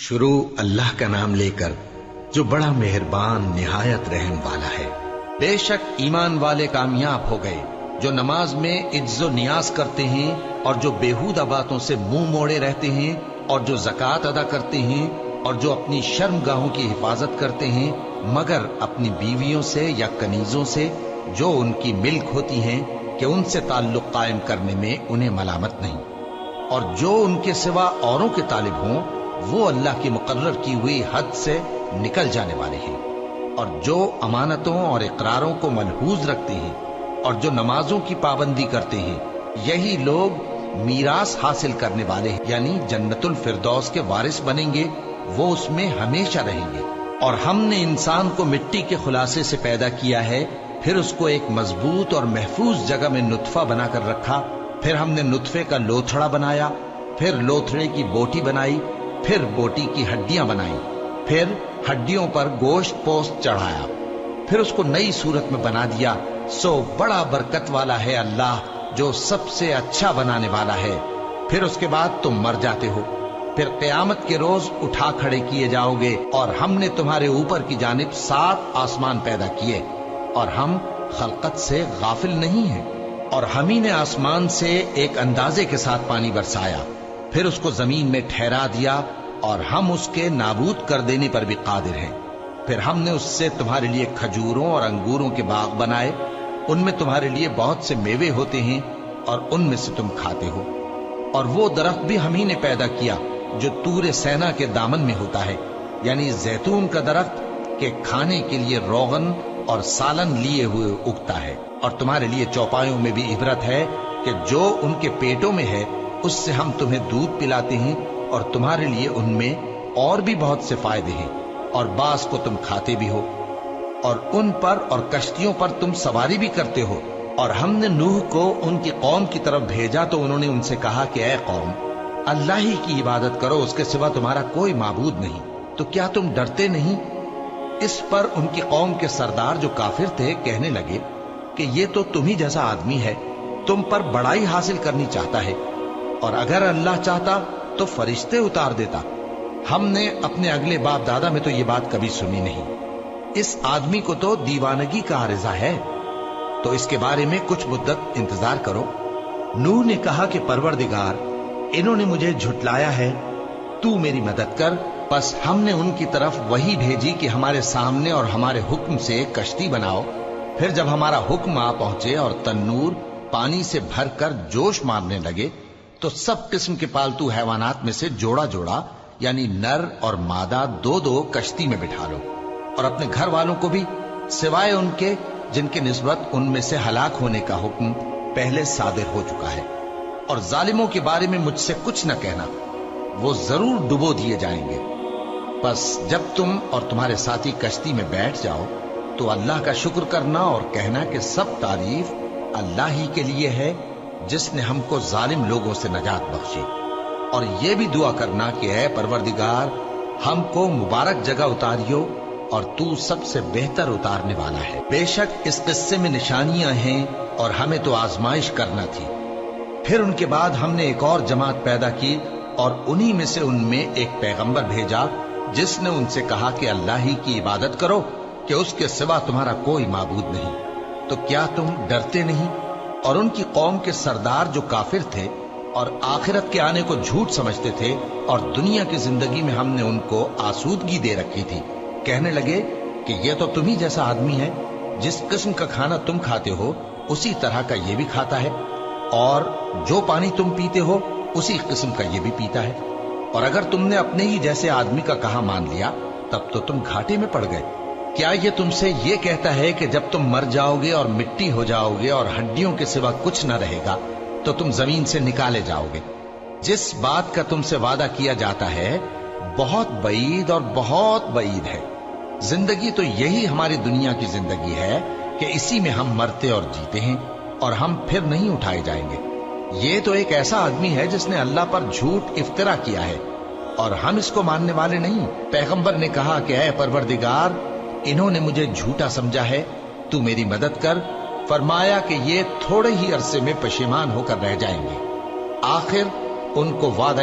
شروع اللہ کا نام لے کر جو بڑا مہربان نہایت رحم والا ہے۔ بے شک ایمان والے کامیاب ہو گئے جو نماز میں عجز و نیاز کرتے ہیں اور جو بیہودہ باتوں سے منہ موڑے رہتے ہیں اور جو زکوٰۃ ادا کرتے ہیں اور جو اپنی شرم گاہوں کی حفاظت کرتے ہیں مگر اپنی بیویوں سے یا کنیزوں سے جو ان کی ملک ہوتی ہیں کہ ان سے تعلق قائم کرنے میں انہیں ملامت نہیں، اور جو ان کے سوا اوروں کے طالب ہوں وہ اللہ کی مقرر کی ہوئی حد سے نکل جانے والے ہیں، اور جو امانتوں اور اقراروں کو ملحوظ رکھتے ہیں اور جو نمازوں کی پابندی کرتے ہیں یہی لوگ میراث حاصل کرنے والے ہیں، یعنی جنت الفردوس کے وارث بنیں گے، وہ اس میں ہمیشہ رہیں گے۔ اور ہم نے انسان کو مٹی کے خلاصے سے پیدا کیا ہے، پھر اس کو ایک مضبوط اور محفوظ جگہ میں نطفہ بنا کر رکھا، پھر ہم نے نطفے کا لوتھڑا بنایا، پھر لوتھڑے کی بوٹی بنائی، پھر بوٹی کی ہڈیاں بنائیں، پھر ہڈیوں پر گوشت پوست چڑھایا، پھر اس کو نئی صورت میں بنا دیا۔ سو بڑا برکت والا ہے اللہ جو سب سے اچھا بنانے والا ہے۔ پھر اس کے بعد تم مر جاتے ہو، پھر قیامت کے روز اٹھا کھڑے کیے جاؤ گے، اور ہم نے تمہارے اوپر کی جانب 7 آسمان پیدا کیے، اور ہم خلقت سے غافل نہیں ہیں۔ اور ہم ہی نے آسمان سے ایک اندازے کے ساتھ پانی برسایا، پھر اس کو زمین میں ٹھہرا دیا، اور ہم اس کے نابود کر دینے پر بھی قادر ہیں۔ پھر ہم نے اس سے تمہارے لیے کھجوروں اور انگوروں کے باغ بنائے، ان میں تمہارے لیے بہت سے میوے ہوتے ہیں اور ان میں سے تم کھاتے ہو۔ اور وہ درخت بھی ہم ہی نے پیدا کیا جو طور سینا کے دامن میں ہوتا ہے، یعنی زیتون کا درخت کہ کھانے کے لیے روغن اور سالن لیے ہوئے اگتا ہے، اور تمہارے لیے چوپایوں میں بھی عبرت ہے کہ جو ان کے پیٹوں میں ہے اس سے ہم تمہیں دودھ پلاتے ہیں، اور تمہارے لیے ان میں اور بھی بہت سے فائدے ہیں، اور بعض کو تم کھاتے بھی ہو، اور ان پر اور کشتیوں پر تم سواری بھی کرتے ہو۔ اور ہم نے نوح کو ان کی قوم کی طرف بھیجا تو انہوں نے ان سے کہا کہ اے قوم، اللہ ہی کی عبادت کرو، اس کے سوا تمہارا کوئی معبود نہیں، تو کیا تم ڈرتے نہیں؟ اس پر ان کی قوم کے سردار جو کافر تھے کہنے لگے کہ یہ تو تم ہی جیسا آدمی ہے، تم پر بڑائی حاصل کرنی چاہتا ہے، اور اگر اللہ چاہتا تو فرشتے اتار دیتا۔ ہم نے اپنے اگلے باپ دادا میں تو یہ بات کبھی سنی نہیں، اس آدمی کو تو دیوانگی کا عارضہ ہے، تو اس کے بارے میں کچھ مدت انتظار کرو۔ نوح نے کہا کہ پروردگار، انہوں نے مجھے جھٹلایا ہے، تو میری مدد کر۔ پس ہم نے ان کی طرف وحی بھیجی کہ ہمارے سامنے اور ہمارے حکم سے ایک کشتی بناؤ۔ پھر جب ہمارا حکم آ پہنچے اور تنور پانی سے بھر کر جوش مارنے لگے تو سب قسم کے پالتو حیوانات میں سے جوڑا جوڑا یعنی نر اور مادہ 2 کشتی میں بٹھا لو، اور اپنے گھر والوں کو بھی سوائے ان کے جن کے نسبت ان میں سے ہلاک ہونے کا حکم پہلے صادر ہو چکا ہے۔ اور ظالموں کے بارے میں مجھ سے کچھ نہ کہنا، وہ ضرور ڈبو دیے جائیں گے۔ بس جب تم اور تمہارے ساتھی کشتی میں بیٹھ جاؤ تو اللہ کا شکر کرنا اور کہنا کہ سب تعریف اللہ ہی کے لیے ہے جس نے ہم کو ظالم لوگوں سے نجات بخشی۔ اور یہ بھی دعا کرنا کہ اے پروردگار، ہم کو مبارک جگہ اتاریو، اور تو سب سے بہتر اتارنے والا ہے۔ بے شک اس قصے میں نشانیاں ہیں اور ہمیں تو آزمائش کرنا تھی۔ پھر ان کے بعد ہم نے ایک اور جماعت پیدا کی، اور انہی میں سے ان میں ایک پیغمبر بھیجا جس نے ان سے کہا کہ اللہ ہی کی عبادت کرو کہ اس کے سوا تمہارا کوئی معبود نہیں، تو کیا تم ڈرتے نہیں؟ اور ان کی قوم کے سردار جو کافر تھے اور آخرت کے آنے کو جھوٹ سمجھتے تھے، اور دنیا کی زندگی میں ہم نے ان کو آسودگی دے رکھی تھی، کہنے لگے کہ یہ تو تم ہی جیسا آدمی ہے، جس قسم کا کھانا تم کھاتے ہو اسی طرح کا یہ بھی کھاتا ہے، اور جو پانی تم پیتے ہو اسی قسم کا یہ بھی پیتا ہے، اور اگر تم نے اپنے ہی جیسے آدمی کا کہا مان لیا تب تو تم گھاٹے میں پڑ گئے۔ کیا یہ تم سے یہ کہتا ہے کہ جب تم مر جاؤ گے اور مٹی ہو جاؤ گے اور ہڈیوں کے سوا کچھ نہ رہے گا تو تم زمین سے نکالے جاؤ گے؟ جس بات کا تم سے وعدہ کیا جاتا ہے بہت بعید اور بہت بعید ہے۔ زندگی تو یہی ہماری دنیا کی زندگی ہے کہ اسی میں ہم مرتے اور جیتے ہیں، اور ہم پھر نہیں اٹھائے جائیں گے۔ یہ تو ایک ایسا آدمی ہے جس نے اللہ پر جھوٹ افطرا کیا ہے، اور ہم اس کو ماننے والے نہیں۔ پیغمبر نے کہا کہ اے پروردگار، انہوں نے مجھے جھوٹا سمجھا ہے، تو میری مدد کر۔ فرمایا کہ یہ تھوڑے ہی عرصے میں پشیمان ہو کر رہ جائیں گے۔ آخر ان کو وعدہ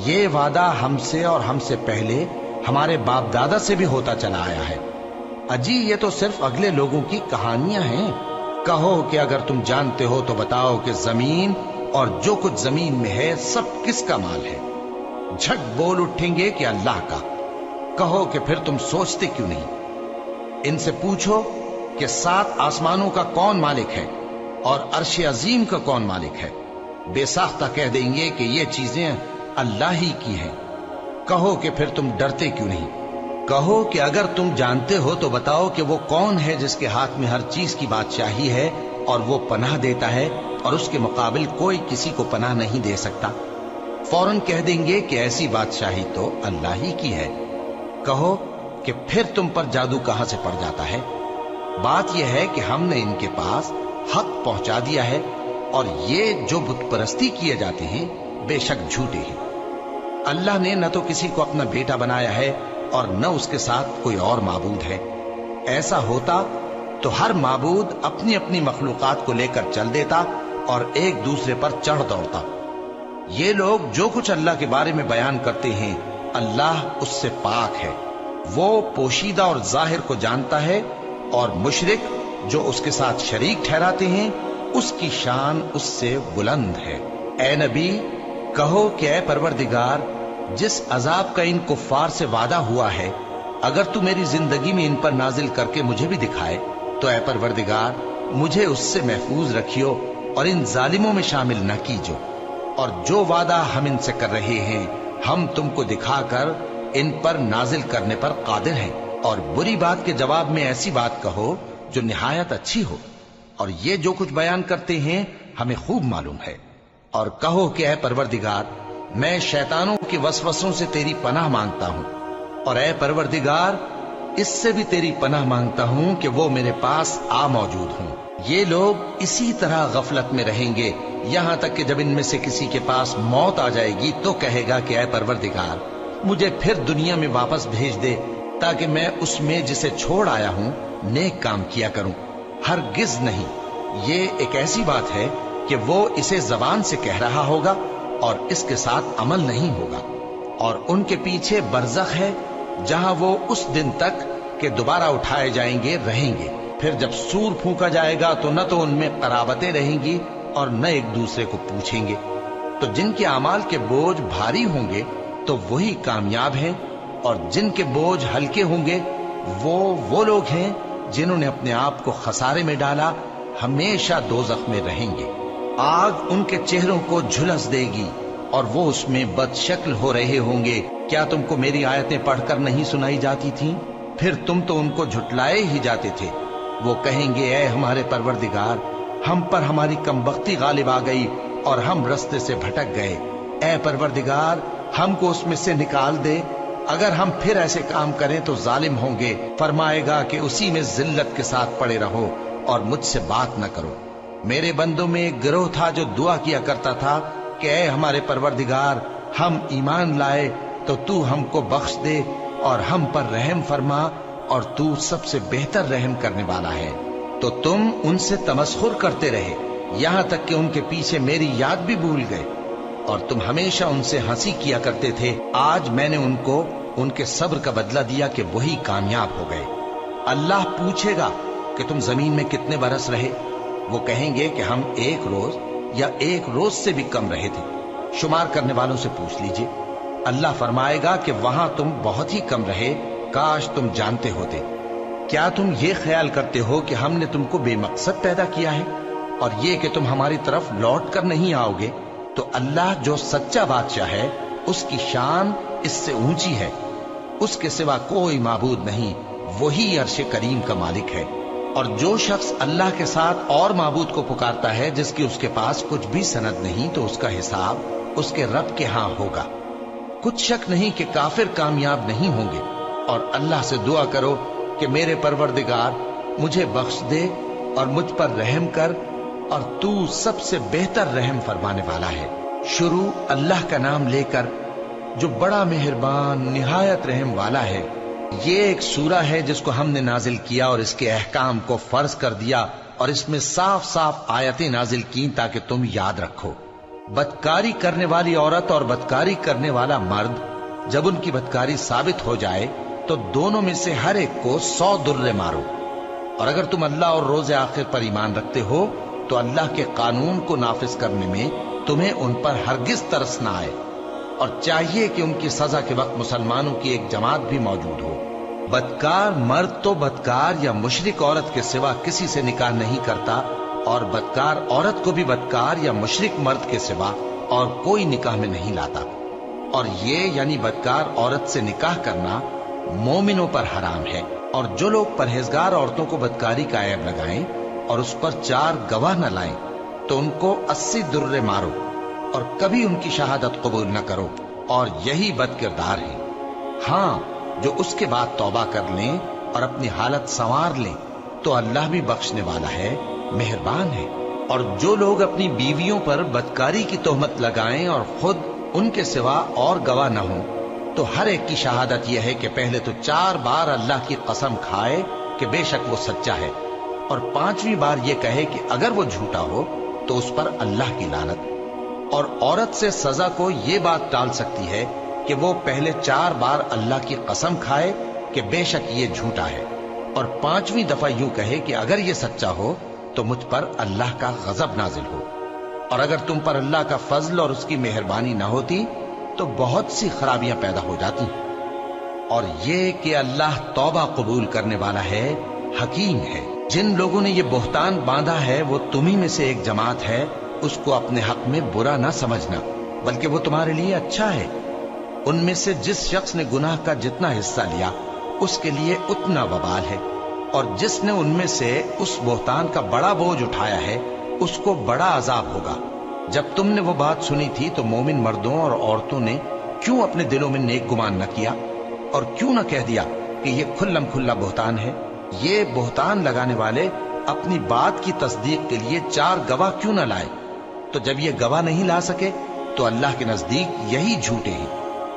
یہ وعدہ ہم سے اور ہم سے پہلے ہمارے باپ دادا سے بھی ہوتا چلا آیا ہے۔ اجی یہ تو صرف اگلے لوگوں کی کہانیاں ہیں۔ کہو کہ اگر تم جانتے ہو تو بتاؤ کہ زمین اور جو کچھ زمین میں ہے سب کس کا مال ہے؟ جھٹ بول اٹھیں گے کہ اللہ کا۔ کہو کہ پھر تم سوچتے کیوں نہیں؟ ان سے پوچھو کہ 7 آسمانوں کا کون مالک ہے اور عرش عظیم کا کون مالک ہے؟ بے ساختہ کہہ دیں گے کہ یہ چیزیں اللہ ہی کی ہیں۔ کہو کہ پھر تم ڈرتے کیوں نہیں؟ کہو کہ اگر تم جانتے ہو تو بتاؤ کہ وہ کون ہے جس کے ہاتھ میں ہر چیز کی بادشاہی ہے اور وہ پناہ دیتا ہے اور اس کے مقابل کوئی کسی کو پناہ نہیں دے سکتا؟ فوراً کہہ دیں گے کہ ایسی بادشاہی تو اللہ ہی کی ہے۔ کہو کہ پھر تم پر جادو کہاں سے پڑ جاتا ہے؟ بات یہ ہے کہ ہم نے ان کے پاس حق پہنچا دیا ہے اور یہ جو بت پرستی کیے جاتے ہیں بے شک جھوٹے ہیں۔ اللہ نے نہ تو کسی کو اپنا بیٹا بنایا ہے اور نہ اس کے ساتھ کوئی اور معبود ہے۔ ایسا ہوتا تو ہر معبود اپنی اپنی مخلوقات کو لے کر چل دیتا اور ایک دوسرے پر چڑھ دوڑتا۔ یہ لوگ جو کچھ اللہ کے بارے میں بیان کرتے ہیں اللہ اس سے پاک ہے، وہ پوشیدہ اور ظاہر کو جانتا ہے، اور مشرک جو اس کے ساتھ شریک ٹھہراتے ہیں اس کی شان اس سے بلند ہے۔ اے نبی کہو کہ اے پروردگار، جس عذاب کا ان کفار سے وعدہ ہوا ہے اگر تو میری زندگی میں ان پر نازل کر کے مجھے بھی دکھائے تو اے پروردگار مجھے اس سے محفوظ رکھیو اور ان ظالموں میں شامل نہ کیجو، اور جو وعدہ ہم ان سے کر رہے ہیں ہم تم کو دکھا کر ان پر نازل کرنے پر قادر ہیں۔ اور بری بات کے جواب میں ایسی بات کہو جو نہایت اچھی ہو، اور یہ جو کچھ بیان کرتے ہیں ہمیں خوب معلوم ہے۔ اور کہو کہ اے پروردگار میں شیطانوں کے وسوسوں سے تیری پناہ مانگتا ہوں، اور اے پروردگار اس سے بھی تیری پناہ مانگتا ہوں کہ وہ میرے پاس آ موجود ہوں۔ یہ لوگ اسی طرح غفلت میں رہیں گے یہاں تک کہ جب ان میں سے کسی کے پاس موت آ جائے گی تو کہے گا کہ اے پروردگار مجھے پھر دنیا میں واپس بھیج دے تاکہ میں اس میں جسے چھوڑ آیا ہوں نیک کام کیا کروں۔ ہرگز نہیں، یہ ایک ایسی بات ہے کہ وہ اسے زبان سے کہہ رہا ہوگا اور اس کے ساتھ عمل نہیں ہوگا، اور ان کے پیچھے برزخ ہے جہاں وہ اس دن تک کہ دوبارہ اٹھائے جائیں گے رہیں گے۔ پھر جب سور پھونکا جائے گا تو نہ تو ان میں قرابتیں رہیں گی اور نہ ایک دوسرے کو پوچھیں گے۔ تو جن کے اعمال کے بوجھ بھاری ہوں گے تو وہی کامیاب ہیں، اور جن کے بوجھ ہلکے ہوں گے وہ لوگ ہیں جنہوں نے اپنے آپ کو خسارے میں ڈالا، ہمیشہ دوزخ میں رہیں گے۔ آگ ان کے چہروں کو جھلس دے گی اور وہ اس میں بد شکل ہو رہے ہوں گے۔ کیا تم کو میری آیتیں پڑھ کر نہیں سنائی جاتی تھیں؟ پھر تم تو ان کو جھٹلائے ہی جاتے تھے۔ وہ کہیں گے اے ہمارے پروردگار ہم پر ہماری کمبختی غالب آ گئی اور ہم رستے سے بھٹک گئے۔ اے پروردگار ہم کو اس میں سے نکال دے، اگر ہم پھر ایسے کام کریں تو ظالم ہوں گے۔ فرمائے گا کہ اسی میں ذلت کے ساتھ پڑے رہو اور مجھ سے بات نہ کرو۔ میرے بندوں میں ایک گروہ تھا جو دعا کیا کرتا تھا کہ اے ہمارے پروردگار ہم ایمان لائے تو تو ہم کو بخش دے اور ہم پر رحم فرما، اور تو سب سے بہتر رحم کرنے والا ہے۔ تو تم ان سے تمسخر کرتے رہے یہاں تک کہ ان کے پیچھے میری یاد بھی بھول گئے، اور تم ہمیشہ ان سے ہنسی کیا کرتے تھے۔ آج میں نے ان کو ان کے صبر کا بدلہ دیا کہ وہی کامیاب ہو گئے۔ اللہ پوچھے گا کہ تم زمین میں کتنے برس رہے؟ وہ کہیں گے کہ ہم 1 روز یا 1 روز سے بھی کم رہے تھے۔ شمار کرنے والوں سے پوچھ لیجئے۔ اللہ فرمائے گا کہ وہاں تم بہت ہی کم رہے، کاش تم جانتے ہوتے۔ کیا تم یہ خیال کرتے ہو کہ ہم نے تم کو بے مقصد پیدا کیا ہے اور یہ کہ تم ہماری طرف لوٹ کر نہیں آؤ گے؟ تو اللہ جو سچا بادشاہ ہے اس کی شان اس سے اونچی ہے، اس کے سوا کوئی معبود نہیں، وہی عرش کریم کا مالک ہے۔ اور جو شخص اللہ کے ساتھ اور معبود کو پکارتا ہے جس کی اس کے پاس کچھ بھی سند نہیں تو اس کا حساب اس کے رب کے ہاں ہوگا۔ کچھ شک نہیں کہ کافر کامیاب نہیں ہوں گے، اور اللہ سے دعا کرو کہ میرے پروردگار مجھے بخش دے اور مجھ پر رحم کر، اور تو سب سے بہتر رحم فرمانے والا ہے۔ شروع اللہ کا نام لے کر جو بڑا مہربان نہایت رحم والا ہے۔ یہ ایک سورہ ہے جس کو ہم نے نازل کیا اور اس کے احکام کو فرض کر دیا، اور اس میں صاف صاف آیتیں نازل کی تاکہ تم یاد رکھو۔ بدکاری کرنے والی عورت اور بدکاری کرنے والا مرد جب ان کی بدکاری ثابت ہو جائے تو دونوں میں سے ہر ایک کو 100 درے مارو. اور اگر تم اللہ اور روز آخر پر ایمان رکھتے ہو تو اللہ کے قانون کو نافذ کرنے میں تمہیں ان پر ہرگز ترس نہ آئے، اور چاہیے کہ ان کی سزا کے وقت مسلمانوں کی ایک جماعت بھی موجود ہو. بدکار مرد تو بدکار یا مشرک عورت کے سوا کسی سے نکاح نہیں کرتا، اور بدکار عورت کو بھی بدکار یا مشرک مرد کے سوا اور کوئی نکاح میں نہیں لاتا. اور یہ یعنی بدکار عورت سے نکاح کرنا مومنوں پر حرام ہے. اور جو لوگ پرہیزگار عورتوں کو بدکاری کا عیب لگائیں اور اس پر 4 گواہ نہ لائیں تو ان کو 80 درے مارو اور کبھی ان کی شہادت قبول نہ کرو، اور یہی بد کردار ہے. ہاں، جو اس کے بعد توبہ کر لیں اور اپنی حالت سنوار لیں تو اللہ بھی بخشنے والا ہے، مہربان ہے. اور جو لوگ اپنی بیویوں پر بدکاری کی تہمت لگائیں اور خود ان کے سوا اور گواہ نہ ہوں تو ہر ایک کی شہادت یہ ہے کہ پہلے تو 4 بار اللہ کی قسم کھائے کہ بے شک وہ سچا ہے، اور 5ویں بار یہ کہے کہ اگر وہ جھوٹا ہو تو اس پر اللہ کی لعنت. اور عورت سے سزا کو یہ بات ٹال سکتی ہے کہ وہ پہلے 4 بار اللہ کی قسم کھائے کہ بے شک یہ جھوٹا ہے، اور 5ویں دفعہ یوں کہے کہ اگر یہ سچا ہو تو مجھ پر اللہ کا غضب نازل ہو. اور اگر تم پر اللہ کا فضل اور اس کی مہربانی نہ ہوتی تو بہت سی خرابیاں پیدا ہو جاتی. اور یہ کہ اللہ توبہ قبول کرنے والا ہے، حکیم ہے. جن لوگوں نے یہ بہتان باندھا ہے وہ تمہیں میں سے ایک جماعت ہے، اس کو اپنے حق میں برا نہ سمجھنا، بلکہ وہ تمہارے لیے اچھا ہے. ان میں سے جس شخص نے گناہ کا جتنا حصہ لیا اس کے لیے اتنا وبال ہے، اور جس نے ان میں سے اس بہتان کا بڑا بوجھ اٹھایا ہے اس کو بڑا عذاب ہوگا. جب تم نے وہ بات سنی تھی تو مومن مردوں اور عورتوں نے کیوں اپنے دلوں میں نیک گمان نہ کیا، اور کیوں نہ کہہ دیا کہ یہ کھلم کھلا بہتان ہے؟ یہ بہتان لگانے والے اپنی بات کی تصدیق کے لیے 4 گواہ کیوں نہ لائے؟ تو جب یہ گواہ نہیں لا سکے تو اللہ کے نزدیک یہی جھوٹے ہیں.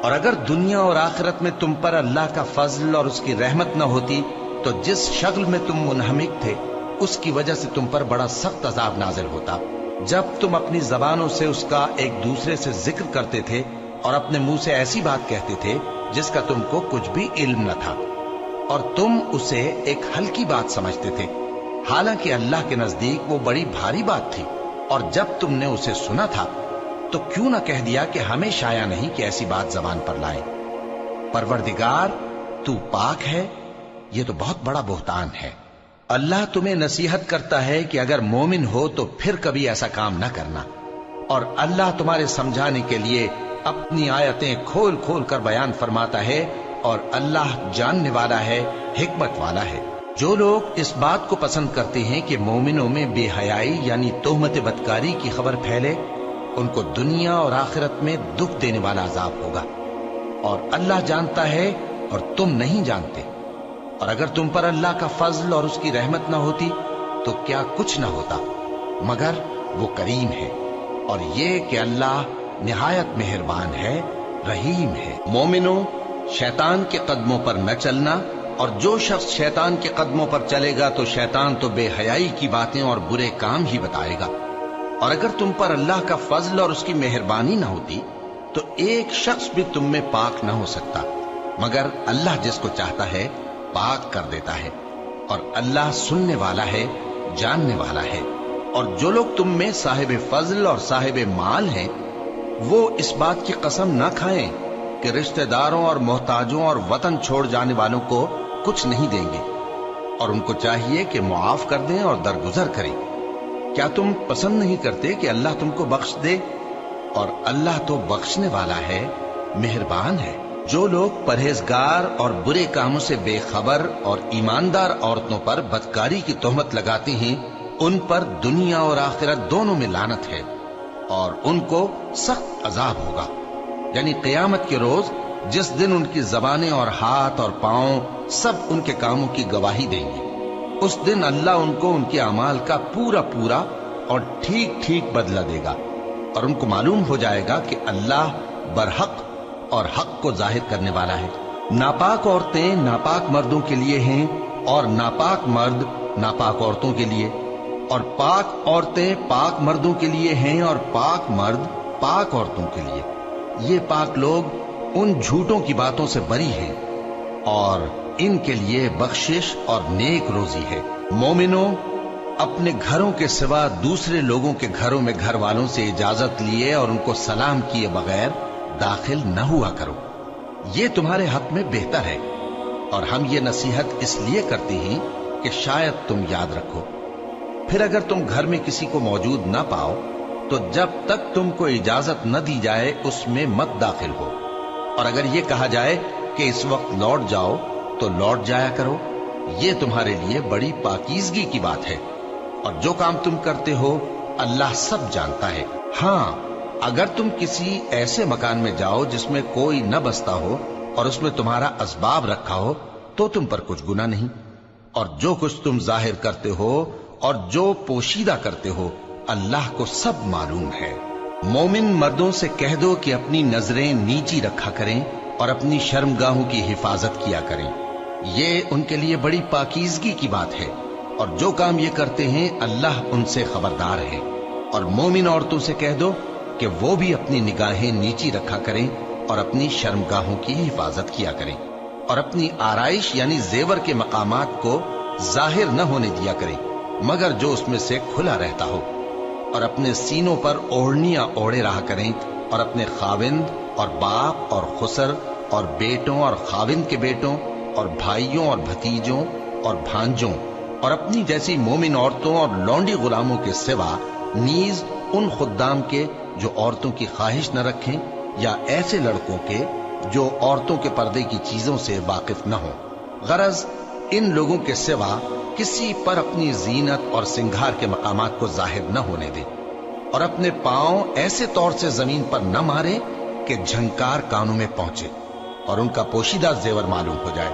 اور اگر دنیا اور آخرت میں تم پر اللہ کا فضل اور اس کی رحمت نہ ہوتی تو جس شغل میں تم منہمک تھے اس کی وجہ سے تم پر بڑا سخت عذاب نازل ہوتا. جب تم اپنی زبانوں سے اس کا ایک دوسرے سے ذکر کرتے تھے اور اپنے منہ سے ایسی بات کہتے تھے جس کا تم کو کچھ بھی علم نہ تھا، اور تم اسے ایک ہلکی بات سمجھتے تھے، حالانکہ اللہ کے نزدیک وہ بڑی بھاری بات تھی. اور جب تم نے اسے سنا تھا تو کیوں نہ کہہ دیا کہ ہمیں شایع نہیں کہ ایسی بات زبان پر لائیں؟ پروردگار تو پاک ہے، یہ تو بہت بڑا بہتان ہے. اللہ تمہیں نصیحت کرتا ہے کہ اگر مومن ہو تو پھر کبھی ایسا کام نہ کرنا، اور اللہ تمہارے سمجھانے کے لیے اپنی آیتیں کھول کھول کر بیان فرماتا ہے، اور اللہ جاننے والا ہے، حکمت والا ہے. جو لوگ اس بات کو پسند کرتے ہیں کہ مومنوں میں بے حیائی یعنی تہمت بدکاری کی خبر پھیلے، ان کو دنیا اور آخرت میں دکھ دینے والا عذاب ہوگا. اور اللہ جانتا ہے اور تم نہیں جانتے. اور اگر تم پر اللہ کا فضل اور اس کی رحمت نہ ہوتی تو کیا کچھ نہ ہوتا، مگر وہ کریم ہے. اور یہ کہ اللہ نہایت مہربان ہے، رحیم ہے. مومنوں، شیطان کے قدموں پر نہ چلنا، اور جو شخص شیطان کے قدموں پر چلے گا تو شیطان تو بے حیائی کی باتیں اور برے کام ہی بتائے گا. اور اگر تم پر اللہ کا فضل اور اس کی مہربانی نہ ہوتی تو ایک شخص بھی تم میں پاک نہ ہو سکتا، مگر اللہ جس کو چاہتا ہے پاک کر دیتا ہے. اور اللہ سننے والا ہے، جاننے والا ہے. اور جو لوگ تم میں صاحب فضل اور صاحب مال ہیں وہ اس بات کی قسم نہ کھائیں کہ رشتہ داروں اور محتاجوں اور وطن چھوڑ جانے والوں کو کچھ نہیں دیں گے، اور ان کو چاہیے کہ معاف کر دیں اور درگزر کریں. کیا تم پسند نہیں کرتے کہ اللہ تم کو بخش دے؟ اور اللہ تو بخشنے والا ہے، مہربان ہے. جو لوگ پرہیزگار اور برے کاموں سے بے خبر اور ایماندار عورتوں پر بدکاری کی تہمت لگاتے ہیں ان پر دنیا اور آخرت دونوں میں لعنت ہے، اور ان کو سخت عذاب ہوگا. یعنی قیامت کے روز جس دن ان کی زبانیں اور ہاتھ اور پاؤں سب ان کے کاموں کی گواہی دیں گے، اس دن اللہ ان کو ان کے اعمال کا پورا پورا اور ٹھیک ٹھیک بدلہ دے گا، اور ان کو معلوم ہو جائے گا کہ اللہ برحق اور حق کو ظاہر کرنے والا ہے. ناپاک عورتیں ناپاک مردوں کے لیے ہیں اور ناپاک مرد ناپاک عورتوں کے لیے، اور پاک عورتیں پاک مردوں کے لیے ہیں اور پاک مرد پاک عورتوں کے لیے، یہ پاک لوگ ان جھوٹوں کی باتوں سے بری ہیں اور ان کے لیے بخشش اور نیک روزی ہے۔ مومنوں، اپنے گھروں کے سوا دوسرے لوگوں کے گھروں میں گھر والوں سے اجازت لیے اور ان کو سلام کیے بغیر داخل نہ ہوا کرو، یہ تمہارے حق میں بہتر ہے، اور ہم یہ نصیحت اس لیے کرتے ہیں کہ شاید تم یاد رکھو۔ پھر اگر تم گھر میں کسی کو موجود نہ پاؤ تو جب تک تم کو اجازت نہ دی جائے اس میں مت داخل ہو، اور اگر یہ کہا جائے کہ اس وقت لوٹ جاؤ تو لوٹ جایا کرو، یہ تمہارے لیے بڑی پاکیزگی کی بات ہے، اور جو کام تم کرتے ہو اللہ سب جانتا ہے۔ ہاں، اگر تم کسی ایسے مکان میں جاؤ جس میں کوئی نہ بستا ہو اور اس میں تمہارا اسباب رکھا ہو تو تم پر کچھ گناہ نہیں، اور جو کچھ تم ظاہر کرتے ہو اور جو پوشیدہ کرتے ہو اللہ کو سب معلوم ہے۔ مومن مردوں سے کہہ دو کہ اپنی نظریں نیچی رکھا کریں اور اپنی شرمگاہوں کی حفاظت کیا کریں، یہ ان کے لیے بڑی پاکیزگی کی بات ہے، اور جو کام یہ کرتے ہیں اللہ ان سے خبردار ہے۔ اور مومن عورتوں سے کہہ دو کہ وہ بھی اپنی نگاہیں نیچی رکھا کریں اور اپنی شرمگاہوں کی حفاظت کیا کریں، اور اپنی آرائش یعنی زیور کے مقامات کو ظاہر نہ ہونے دیا کریں مگر جو اس میں سے کھلا رہتا ہو، اور اپنے سینوں پر اوڑھنیاں اوڑھے رہا کریں، اور اپنے خاوند اور باپ اور خسر اور بیٹوں اور خاوند کے بیٹوں اور بھائیوں اور بھتیجوں اور بھانجوں اور اپنی جیسی مومن عورتوں اور لونڈی غلاموں کے سوا نیز ان خدام کے جو عورتوں کی خواہش نہ رکھیں، یا ایسے لڑکوں کے جو عورتوں کے پردے کی چیزوں سے واقف نہ ہوں۔ غرض ان لوگوں کے سوا کسی پر اپنی زینت اور سنگھار کے مقامات کو ظاہر نہ ہونے دے، اور اپنے پاؤں ایسے طور سے زمین پر نہ مارے کہ جھنکار کانوں میں پہنچے اور ان کا پوشیدہ زیور معلوم ہو جائے۔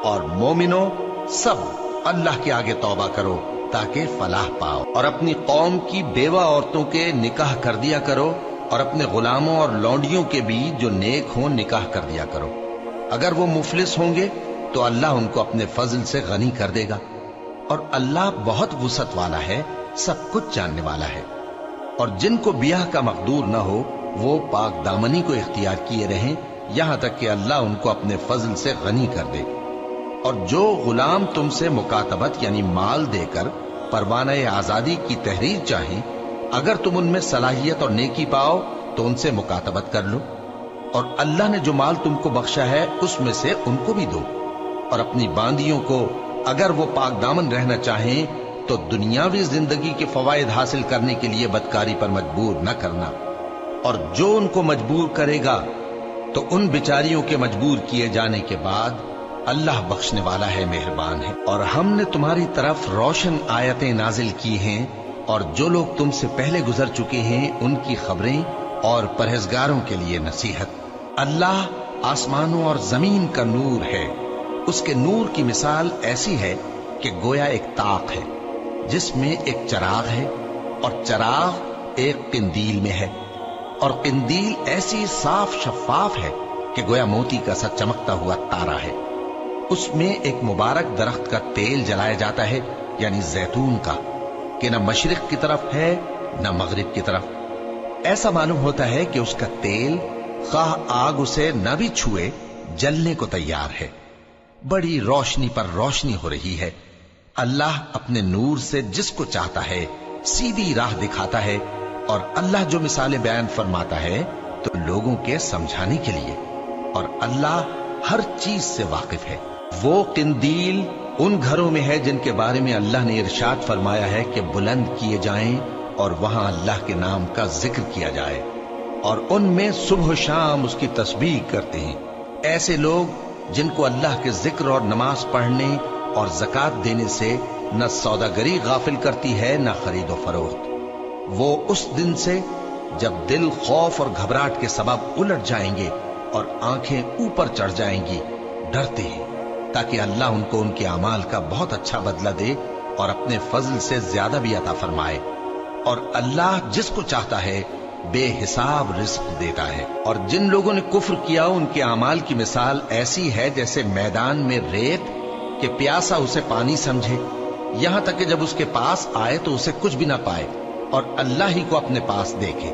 اور مومنوں، سب اللہ کے آگے توبہ کرو تاکہ فلاح پاؤ، اور اپنی قوم کی بیوہ عورتوں کے نکاح کر دیا کرو، اور اپنے غلاموں اور لونڈیوں کے بھی جو نیک ہوں نکاح کر دیا کرو۔ اگر وہ مفلس ہوں گے تو اللہ ان کو اپنے فضل سے غنی کر دے گا، اور اللہ بہت وسعت والا ہے، سب کچھ جاننے والا ہے۔ اور جن کو بیاہ کا مقدور نہ ہو وہ پاک دامنی کو اختیار کیے رہیں یہاں تک کہ اللہ ان کو اپنے فضل سے غنی کر دے۔ اور جو غلام تم سے مکاتبت یعنی مال دے کر پروانہ آزادی کی تحریر چاہیں، اگر تم ان میں صلاحیت اور نیکی پاؤ تو ان سے مکاتبت کر لو، اور اللہ نے جو مال تم کو بخشا ہے اس میں سے ان کو بھی دو۔ اور اپنی باندیوں کو اگر وہ پاک دامن رہنا چاہیں تو دنیاوی زندگی کے فوائد حاصل کرنے کے لیے بدکاری پر مجبور نہ کرنا، اور جو ان کو مجبور کرے گا تو ان بیچاریوں کے مجبور کیے جانے کے بعد اللہ بخشنے والا ہے، مہربان ہے۔ اور ہم نے تمہاری طرف روشن آیتیں نازل کی ہیں، اور جو لوگ تم سے پہلے گزر چکے ہیں ان کی خبریں اور پرہیزگاروں کے لیے نصیحت۔ اللہ آسمانوں اور زمین کا نور ہے، اس کے نور کی مثال ایسی ہے کہ گویا ایک طاق ہے جس میں ایک چراغ ہے، اور چراغ ایک قندیل میں ہے، اور قندیل ایسی صاف شفاف ہے کہ گویا موتی کا سا چمکتا ہوا تارا ہے۔ اس میں ایک مبارک درخت کا تیل جلایا جاتا ہے یعنی زیتون کا، کہ نہ مشرق کی طرف ہے نہ مغرب کی طرف۔ ایسا معلوم ہوتا ہے کہ اس کا تیل خواہ آگ اسے نہ بھی چھوئے جلنے کو تیار ہے، بڑی روشنی پر روشنی ہو رہی ہے۔ اللہ اپنے نور سے جس کو چاہتا ہے سیدھی راہ دکھاتا ہے، اور اللہ جو مثالیں بیان فرماتا ہے تو لوگوں کے سمجھانے کے لیے، اور اللہ ہر چیز سے واقف ہے۔ وہ قندیل ان گھروں میں ہے جن کے بارے میں اللہ نے ارشاد فرمایا ہے کہ بلند کیے جائیں اور وہاں اللہ کے نام کا ذکر کیا جائے، اور ان میں صبح و شام اس کی تسبیح کرتے ہیں۔ ایسے لوگ جن کو اللہ کے ذکر اور نماز پڑھنے اور زکوٰۃ دینے سے نہ سوداگری غافل کرتی ہے نہ خرید و فروخت، وہ اس دن سے جب دل خوف اور گھبراہٹ کے سبب الٹ جائیں گے اور آنکھیں اوپر چڑھ جائیں گی ڈرتے ہیں، تاکہ اللہ ان کو ان کے اعمال کا بہت اچھا بدلہ دے اور اپنے فضل سے زیادہ بھی عطا فرمائے۔ اور اللہ جس کو چاہتا ہے بے حساب رزق دیتا ہے۔ اور جن لوگوں نے کفر کیا ان کے اعمال کی مثال ایسی ہے جیسے میدان میں ریت کہ پیاسا اسے پانی سمجھے، یہاں تک کہ جب اس کے پاس آئے تو اسے کچھ بھی نہ پائے اور اللہ ہی کو اپنے پاس دیکھے۔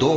2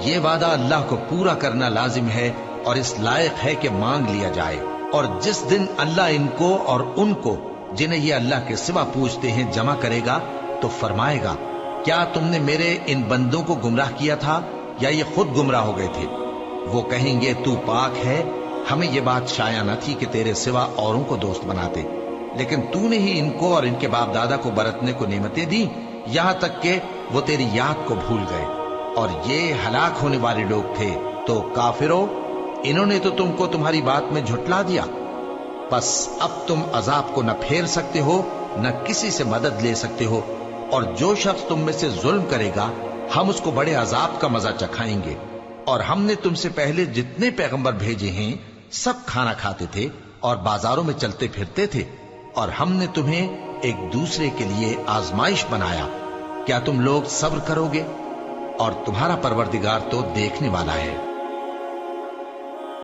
یہ وعدہ اللہ کو پورا کرنا لازم ہے اور اس لائق ہے کہ مانگ لیا جائے۔ اور جس دن اللہ ان کو اور ان کو جنہیں یہ اللہ کے سوا پوجتے ہیں جمع کرے گا تو فرمائے گا، کیا تم نے میرے ان بندوں کو گمراہ کیا تھا یا یہ خود گمراہ ہو گئے تھے؟ وہ کہیں گے تو پاک ہے، ہمیں یہ بات شایع نہ تھی کہ تیرے سوا اوروں کو دوست بناتے، لیکن تو نے ہی ان کو اور ان کے باپ دادا کو برتنے کو نعمتیں دی، یہاں تک کہ وہ تیری یاد کو بھول گئے، اور یہ ہلاک ہونے والے لوگ تھے۔ تو کافرو، انہوں نے تو تم کو تمہاری بات میں جھٹلا دیا، بس اب تم عذاب کو نہ پھیر سکتے ہو نہ کسی سے مدد لے سکتے ہو، اور جو شخص تم میں سے ظلم کرے گا ہم اس کو بڑے عذاب کا مزہ چکھائیں گے۔ اور ہم نے تم سے پہلے جتنے پیغمبر بھیجے ہیں سب کھانا کھاتے تھے اور بازاروں میں چلتے پھرتے تھے، اور ہم نے تمہیں ایک دوسرے کے لیے آزمائش بنایا، کیا تم لوگ صبر کرو گے؟ اور تمہارا پروردگار تو دیکھنے والا ہے۔